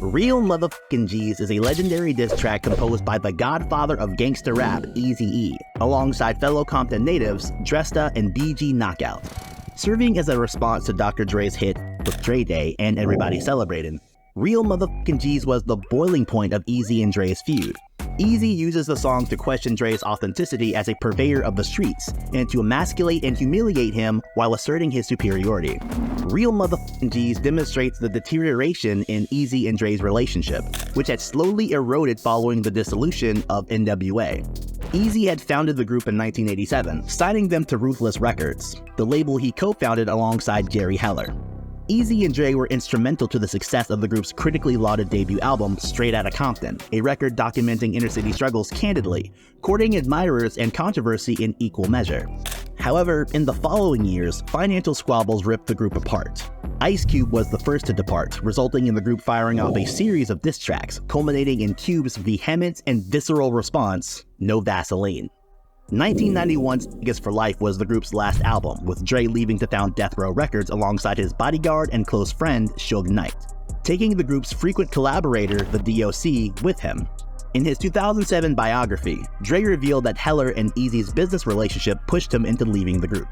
Real Muthaphuckkin G's is a legendary diss track composed by the godfather of gangsta rap, Eazy-E, alongside fellow Compton natives, Dresta and BG Knocc. Serving as a response to Dr. Dre's hit with Dre Day and Everybody Celebrating, Real Muthaphuckkin G's was the boiling point of Eazy and Dre's feud. Eazy uses the song to question Dre's authenticity as a purveyor of the streets, and to emasculate and humiliate him while asserting his superiority. Real Muthaphuckkin G's demonstrates the deterioration in Eazy and Dre's relationship, which had slowly eroded following the dissolution of N.W.A. Eazy had founded the group in 1987, signing them to Ruthless Records, the label he co-founded alongside Jerry Heller. Eazy and Dre were instrumental to the success of the group's critically lauded debut album, Straight Outta Compton, a record documenting inner-city struggles candidly, courting admirers and controversy in equal measure. However, in the following years, financial squabbles ripped the group apart. Ice Cube was the first to depart, resulting in the group firing off a series of diss tracks, culminating in Cube's vehement and visceral response, "No Vaseline." 1991's Niggas for Life was the group's last album, with Dre leaving to found Death Row Records alongside his bodyguard and close friend, Suge Knight, taking the group's frequent collaborator, the DOC, with him. In his 2007 biography, Dre revealed that Heller and Eazy's business relationship pushed him into leaving the group.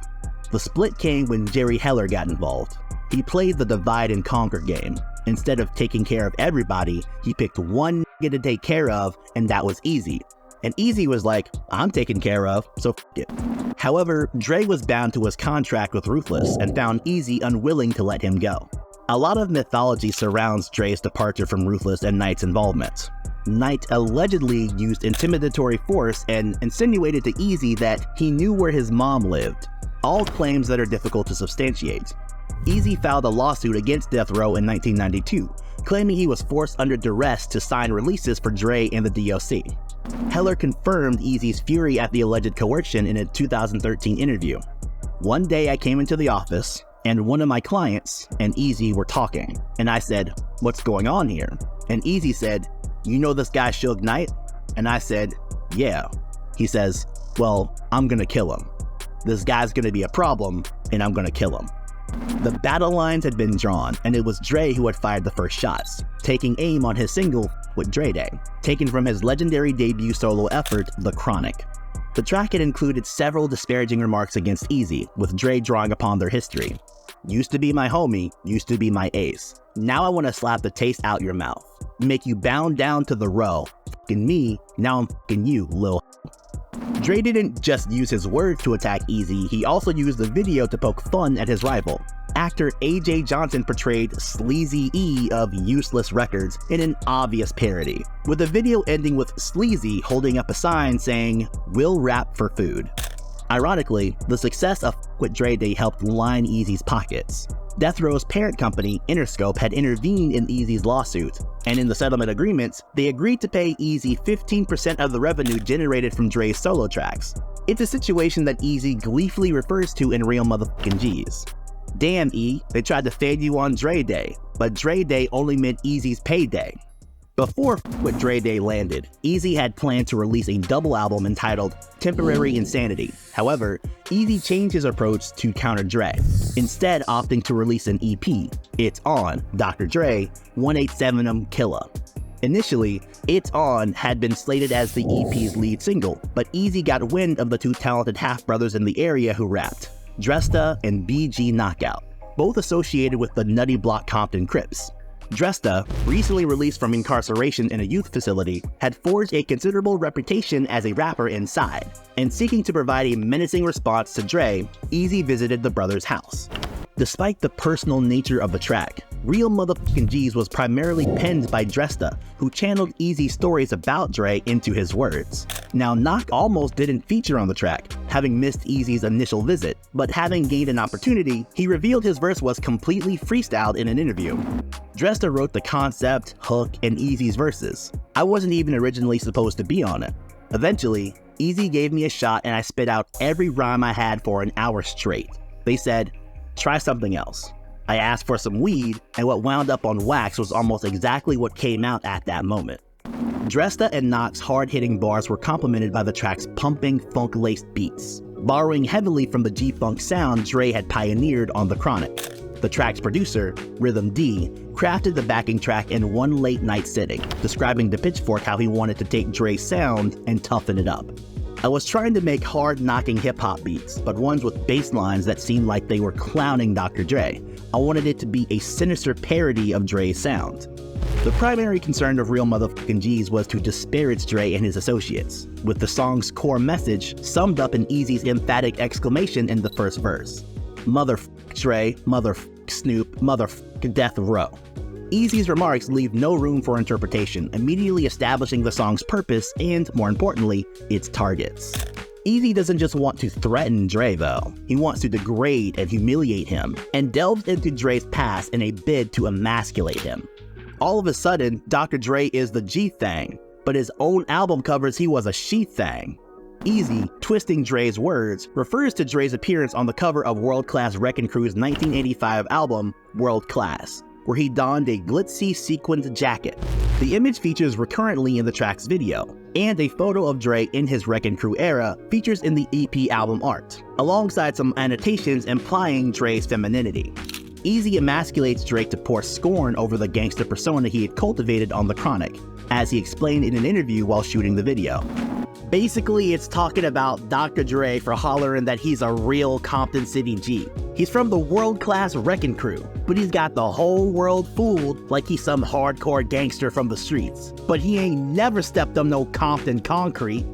The split came when Jerry Heller got involved. He played the divide and conquer game. Instead of taking care of everybody, he picked one nigga to take care of, and that was Eazy. And Eazy was like, "I'm taken care of, so f it." However, Dre was bound to his contract with Ruthless and found Eazy unwilling to let him go. A lot of mythology surrounds Dre's departure from Ruthless and Knight's involvement. Knight allegedly used intimidatory force and insinuated to Eazy that he knew where his mom lived, all claims that are difficult to substantiate. Eazy filed a lawsuit against Death Row in 1992, claiming he was forced under duress to sign releases for Dre and the DOC. Heller confirmed Eazy's fury at the alleged coercion in a 2013 interview. "One day I came into the office, and one of my clients and Eazy were talking, and I said, 'What's going on here?' And Eazy said, 'You know this guy Suge Knight?' And I said, 'Yeah.' He says, 'Well, I'm gonna kill him. This guy's gonna be a problem, and I'm gonna kill him.' The battle lines had been drawn, and it was Dre who had fired the first shots, taking aim on his single, with Dre Day, taken from his legendary debut solo effort, The Chronic. The track had included several disparaging remarks against Eazy, with Dre drawing upon their history. "Used to be my homie, used to be my ace. Now I wanna slap the taste out your mouth. Make you bound down to the row. F***ing me, now I'm f***ing you, lil'." Dre didn't just use his words to attack Eazy, he also used the video to poke fun at his rival. Actor A.J. Johnson portrayed Sleazy E of Useless Records in an obvious parody, with the video ending with Sleazy holding up a sign saying, "We'll rap for food." Ironically, the success of F with Dre Day helped line Eazy's pockets. Death Row's parent company, Interscope, had intervened in Eazy's lawsuit, and in the settlement agreements, they agreed to pay Eazy 15% of the revenue generated from Dre's solo tracks. It's a situation that Eazy gleefully refers to in Real Muthaphuckkin G's. "Damn E, they tried to fade you on Dre Day, but Dre Day only meant Eazy's payday." Before With Dre Day landed, Eazy had planned to release a double album entitled Temporary Insanity. However, Eazy changed his approach to counter Dre, instead opting to release an EP, It's On, Dr. Dre, 187 Killa. Initially, It's On had been slated as the EP's lead single, but Eazy got wind of the two talented half-brothers in the area who rapped, Dresta and BG Knocc, both associated with the Nutty Block Compton Crips. Dresta, recently released from incarceration in a youth facility, had forged a considerable reputation as a rapper inside, and seeking to provide a menacing response to Dre, Eazy visited the brothers' house. Despite the personal nature of the track, Real Muthaphuckkin G's was primarily penned by Dresta, who channeled Eazy's stories about Dre into his words. Now, Knocc almost didn't feature on the track, having missed Eazy's initial visit, but having gained an opportunity, he revealed his verse was completely freestyled in an interview. Dresta wrote the concept, hook, and Eazy's verses. I wasn't even originally supposed to be on it. Eventually, Eazy gave me a shot and I spit out every rhyme I had for an hour straight. They said, "Try something else." I asked for some weed, and what wound up on wax was almost exactly what came out at that moment. Dresta and Knocc's hard-hitting bars were complemented by the track's pumping, funk-laced beats, borrowing heavily from the G-Funk sound Dre had pioneered on The Chronic. The track's producer, Rhythm D, crafted the backing track in one late night sitting, describing to Pitchfork how he wanted to take Dre's sound and toughen it up. I was trying to make hard-knocking hip-hop beats, but ones with bass lines that seemed like they were clowning Dr. Dre. I wanted it to be a sinister parody of Dre's sound. The primary concern of Real Muthaphuckkin G's was to disparage Dre and his associates, with the song's core message summed up in Eazy's emphatic exclamation in the first verse. Motherfuck Dre, motherfuck Snoop, motherfuck Death Row. Eazy's remarks leave no room for interpretation, immediately establishing the song's purpose and, more importantly, its targets. Eazy doesn't just want to threaten Dre though, he wants to degrade and humiliate him, and delves into Dre's past in a bid to emasculate him. All of a sudden, Dr. Dre is the G-Thang, but his own album covers he was a she-thang. Eazy, twisting Dre's words, refers to Dre's appearance on the cover of World Class Wreckin Crew's 1985 album, World Class, where he donned a glitzy sequined jacket. The image features recurrently in the track's video, and a photo of Dre in his Wreckin Crew era features in the EP album art, alongside some annotations implying Dre's femininity. Eazy emasculates Dre to pour scorn over the gangster persona he had cultivated on The Chronic, as he explained in an interview while shooting the video. Basically, it's talking about Dr. Dre for hollering that he's a real Compton City G. He's from the world-class Wreckin Crew, but he's got the whole world fooled like he's some hardcore gangster from the streets. But he ain't never stepped on no Compton concrete.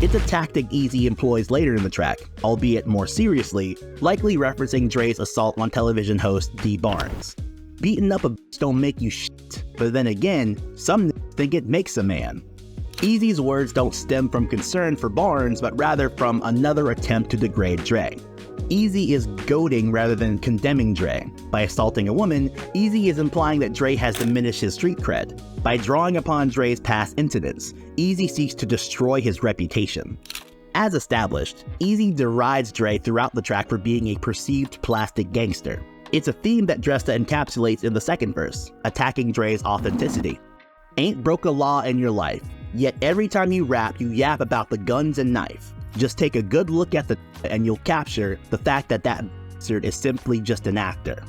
It's a tactic Eazy employs later in the track, albeit more seriously, likely referencing Dre's assault on television host D. Barnes. Beating up a bitch don't make you shit, but then again, some think it makes a man. Eazy's words don't stem from concern for Barnes, but rather from another attempt to degrade Dre. Eazy is goading rather than condemning Dre. By assaulting a woman, Eazy is implying that Dre has diminished his street cred. By drawing upon Dre's past incidents, Eazy seeks to destroy his reputation. As established, Eazy derides Dre throughout the track for being a perceived plastic gangster. It's a theme that Dresta encapsulates in the second verse, attacking Dre's authenticity. Ain't broke a law in your life, yet every time you rap, you yap about the guns and knife. Just take a good look at the and you'll capture the fact that that bastard is simply just an actor.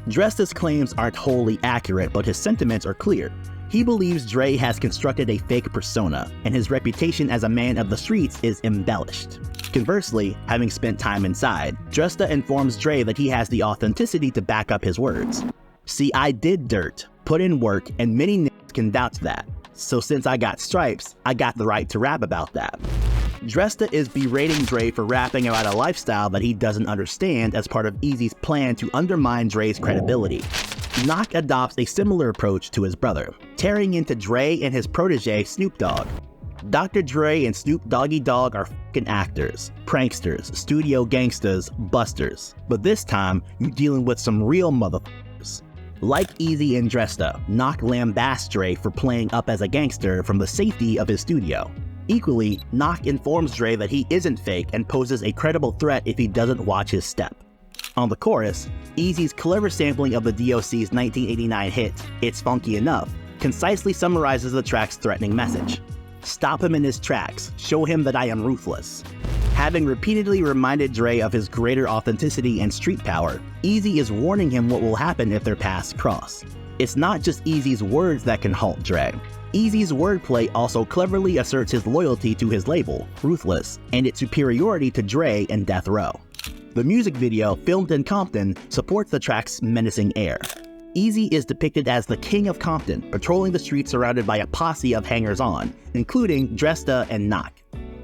Dresta's claims aren't wholly accurate, but his sentiments are clear. He believes Dre has constructed a fake persona, and his reputation as a man of the streets is embellished. Conversely, having spent time inside, Dresta informs Dre that he has the authenticity to back up his words. See, I did dirt, put in work, and many niggas can vouch that. So since I got stripes, I got the right to rap about that. Dresta is berating Dre for rapping about a lifestyle that he doesn't understand as part of Eazy's plan to undermine Dre's credibility. Knocc adopts a similar approach to his brother, tearing into Dre and his protege Snoop Dogg. Dr. Dre and Snoop Doggy Dogg are f***ing actors, pranksters, studio gangsters, busters. But this time, you're dealing with some real motherfuckers. Like Eazy and Dresta, Knocc lambasts Dre for playing up as a gangster from the safety of his studio. Equally, Knocc informs Dre that he isn't fake and poses a credible threat if he doesn't watch his step. On the chorus, Eazy's clever sampling of the DOC's 1989 hit, It's Funky Enough, concisely summarizes the track's threatening message. Stop him in his tracks, show him that I am ruthless. Having repeatedly reminded Dre of his greater authenticity and street power, Eazy is warning him what will happen if their paths cross. It's not just Eazy's words that can halt Dre. Eazy's wordplay also cleverly asserts his loyalty to his label, Ruthless, and its superiority to Dre and Death Row. The music video, filmed in Compton, supports the track's menacing air. Eazy is depicted as the king of Compton, patrolling the streets surrounded by a posse of hangers-on, including Dresta and Knocc.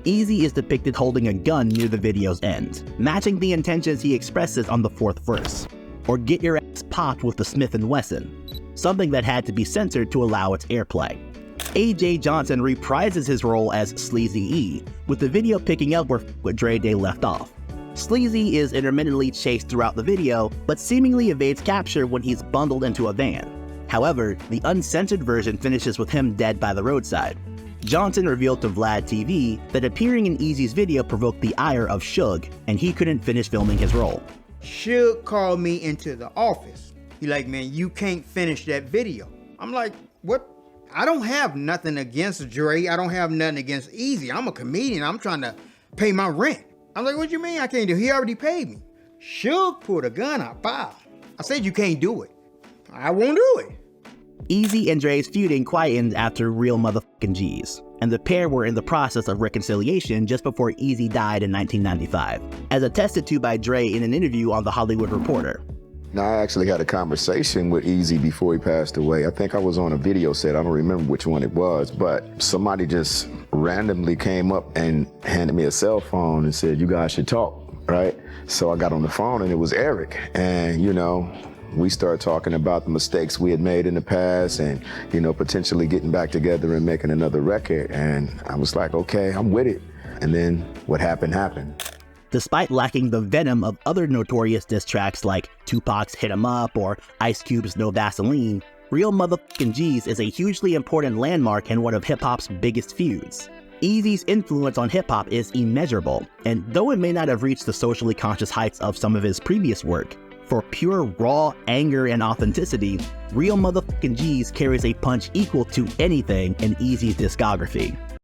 Eazy is depicted holding a gun near the video's end, matching the intentions he expresses on the fourth verse. Or get your ass popped with the Smith & Wesson, something that had to be censored to allow its airplay. A.J. Johnson reprises his role as Sleazy E, with the video picking up where Dre Day left off. Sleazy is intermittently chased throughout the video, but seemingly evades capture when he's bundled into a van. However, the uncensored version finishes with him dead by the roadside. Johnson revealed to Vlad TV that appearing in Eazy's video provoked the ire of Suge, and he couldn't finish filming his role. Suge called me into the office. He like, man, you can't finish that video. I'm like, what? I don't have nothing against Dre. I don't have nothing against Eazy. I'm a comedian. I'm trying to pay my rent. I'm like, what you mean I can't do? He already paid me. Suge pulled a gun out. Bow. I said you can't do it. I won't do it. Eazy and Dre's feuding quietened after Real Muthaphuckkin G's, and the pair were in the process of reconciliation just before Eazy died in 1995, as attested to by Dre in an interview on The Hollywood Reporter. Now, I actually had a conversation with Eazy before he passed away. I think I was on a video set. I don't remember which one it was, but somebody just randomly came up and handed me a cell phone and said, you guys should talk, right? So I got on the phone and it was Eric. And, you know, we started talking about the mistakes we had made in the past and, you know, potentially getting back together and making another record. And I was like, okay, I'm with it. And then what happened, happened. Despite lacking the venom of other notorious diss tracks like Tupac's Hit 'Em Up or Ice Cube's No Vaseline, Real Muthaphuckkin G's is a hugely important landmark and one of hip-hop's biggest feuds. Eazy's influence on hip-hop is immeasurable, and though it may not have reached the socially conscious heights of some of his previous work, for pure raw anger and authenticity, Real Muthaphuckkin G's carries a punch equal to anything in Eazy's discography.